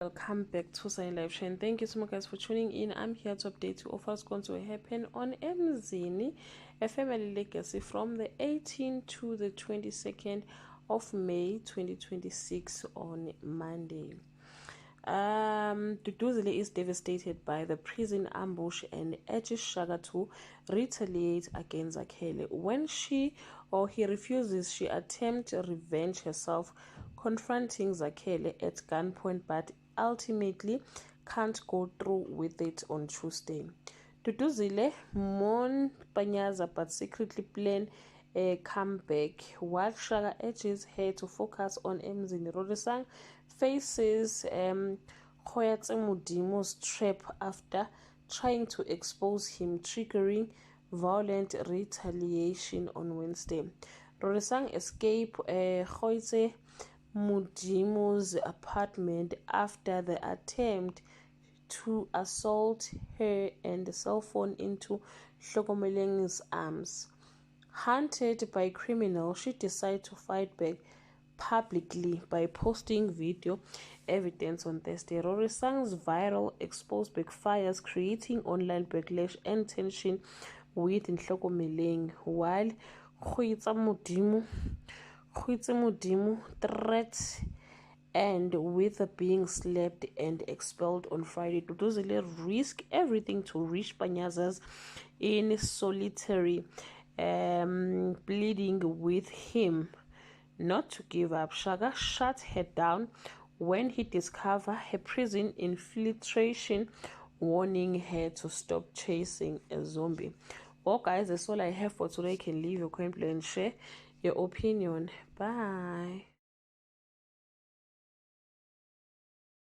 Welcome back to Sunny Live Chain. Thank you so much guys for tuning in. I'm here to update you of what's going to happen on Emzini, a family legacy from the 18th to the 22nd of May 2026 on Monday. Duduzile is devastated by the prison ambush and urges Shaka to retaliate against Zakhele. When she or he refuses, she attempts revenge herself, confronting Zakhele at gunpoint, but ultimately can't go through with it on Tuesday. Duduzile mourn Panyaza but secretly plan a comeback, while Shaka urges her to focus on Emzini. Rorisang faces Khoyatse Modimo's trap after trying to expose him, triggering violent retaliation on Wednesday. Rorisang escaped Khoyatse Modimo's apartment after the attempt to assault her and the cell phone into Hlokomeleng's arms. Hunted by criminals, she decided to fight back publicly by posting video evidence on Thursday. Rorisang's viral expose backfires, creating online backlash and tension with Hlokomeleng, while Khoyatse Modimo threats and with being slapped and expelled on Friday. Duduzile risked everything to reach Panyaza's in solitary, pleading with him not to give up. Shaka shut her down when he discovered her prison infiltration, warning her to stop chasing a zombie. Well guys, that's all I have for today. You can leave your comment and share your opinion. Bye.